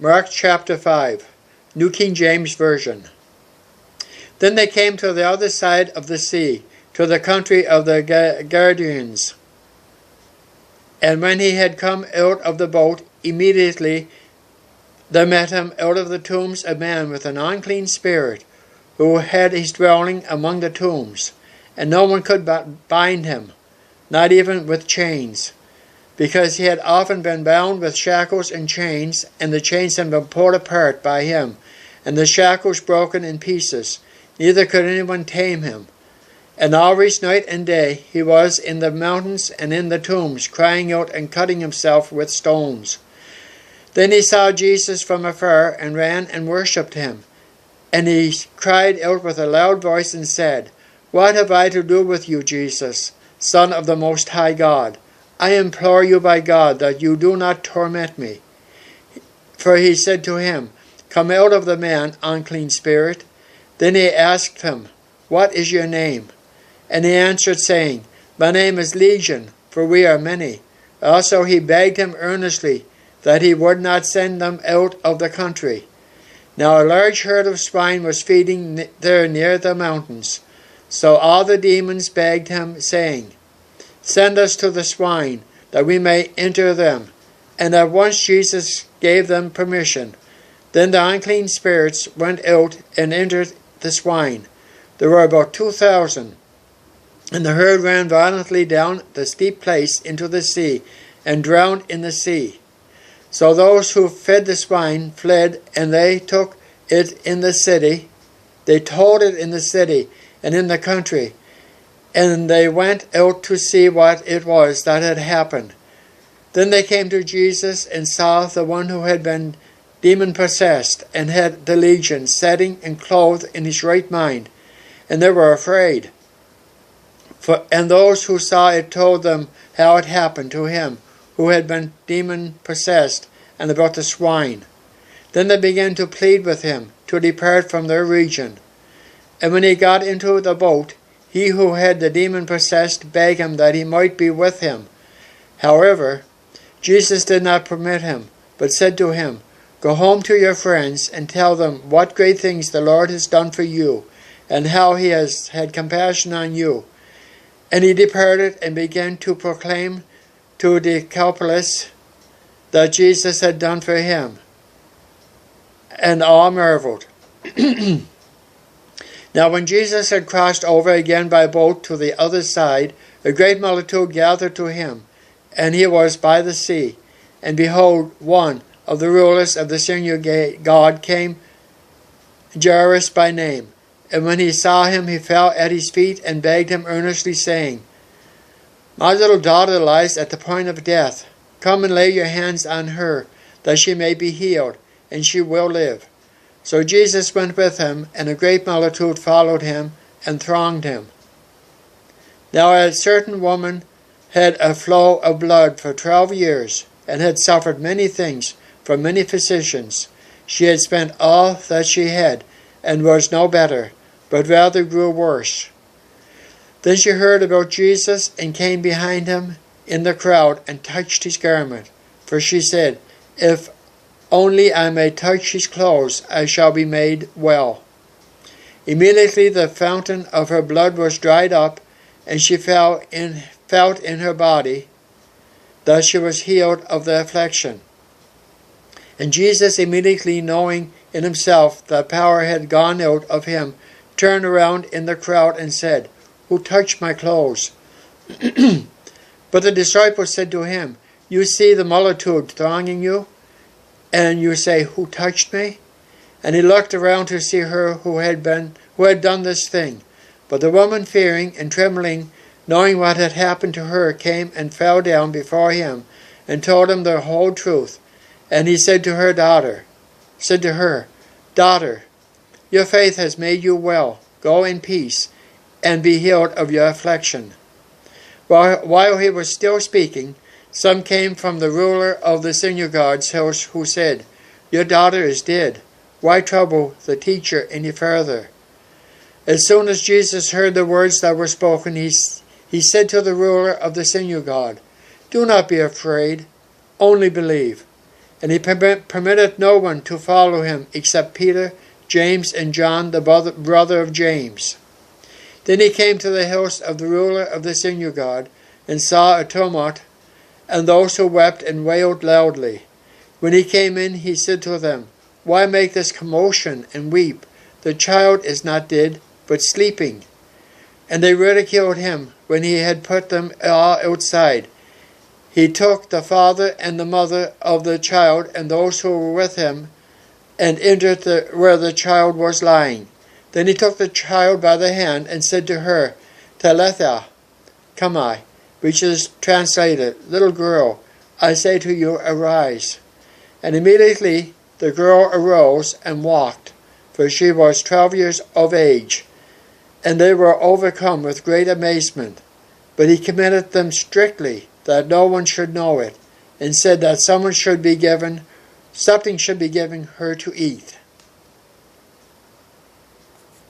Mark chapter 5, New King James Version. Then they came to the other side of the sea, to the country of the Gadarenes. And when he had come out of the boat, immediately there met him out of the tombs a man with an unclean spirit, who had his dwelling among the tombs, and no one could bind him, not even with chains, because he had often been bound with shackles and chains, and the chains had been pulled apart by him, and the shackles broken in pieces. Neither could anyone tame him. And always night and day he was in the mountains and in the tombs, crying out and cutting himself with stones. Then he saw Jesus from afar, and ran and worshipped him. And he cried out with a loud voice and said, What have I to do with you, Jesus, Son of the Most High God? I implore you by God that you do not torment me. For he said to him, Come out of the man, unclean spirit. Then he asked him, What is your name? And he answered, saying, My name is Legion, for we are many. Also he begged him earnestly that he would not send them out of the country. Now a large herd of swine was feeding there near the mountains. So all the demons begged him, saying, Send us to the swine, that we may enter them. And at once Jesus gave them permission. Then the unclean spirits went out and entered the swine. There were about 2,000. And the herd ran violently down the steep place into the sea, and drowned in the sea. So those who fed the swine fled, and they took it in the city. They told it in the city and in the country. And they went out to see what it was that had happened. Then they came to Jesus and saw the one who had been demon-possessed and had the legion sitting and clothed in his right mind. And they were afraid. And those who saw it told them how it happened to him who had been demon-possessed, and about the swine. Then they began to plead with him to depart from their region. And when he got into the boat, he who had the demon-possessed begged him that he might be with him. However, Jesus did not permit him, but said to him, Go home to your friends and tell them what great things the Lord has done for you, and how he has had compassion on you. And he departed and began to proclaim to Decapolis that Jesus had done for him. And all marveled. Now when Jesus had crossed over again by boat to the other side, a great multitude gathered to him, and he was by the sea. And behold, one of the rulers of the synagogue came, Jairus by name. And when he saw him, he fell at his feet and begged him earnestly, saying, My little daughter lies at the point of death. Come and lay your hands on her, that she may be healed, and she will live. So Jesus went with him, and a great multitude followed him and thronged him. Now a certain woman had a flow of blood for 12 years, and had suffered many things from many physicians. She had spent all that she had, and was no better, but rather grew worse. Then she heard about Jesus, and came behind him in the crowd, and touched his garment. For she said, If only I may touch his clothes, I shall be made well. Immediately the fountain of her blood was dried up, and she felt in her body that she was healed of the affliction. And Jesus, immediately knowing in himself that power had gone out of him, turned around in the crowd and said, Who touched my clothes? But the disciples said to him, You see the multitude thronging you, and you say, Who touched me? And he looked around to see her who had done this thing. But the woman, fearing and trembling, knowing what had happened to her, came and fell down before him, and told him the whole truth. And he said to her, Daughter, your faith has made you well. Go in peace, and be healed of your affliction. While he was still speaking, some came from the ruler of the synagogue's house, who said, Your daughter is dead. Why trouble the teacher any further? As soon as Jesus heard the words that were spoken, he said to the ruler of the synagogue, Do not be afraid, only believe. And he permitted no one to follow him except Peter, James, and John, the brother of James. Then he came to the house of the ruler of the synagogue, and saw a tumult, and those who wept and wailed loudly. When he came in, he said to them, Why make this commotion and weep? The child is not dead, but sleeping. And they ridiculed him. When he had put them all outside, he took the father and the mother of the child and those who were with him, and entered where the child was lying. Then he took the child by the hand and said to her, Talitha cumi, which is translated, Little girl, I say to you, arise. And immediately the girl arose and walked, for she was 12 years of age. And they were overcome with great amazement. But he commanded them strictly that no one should know it, and said that something should be given her to eat.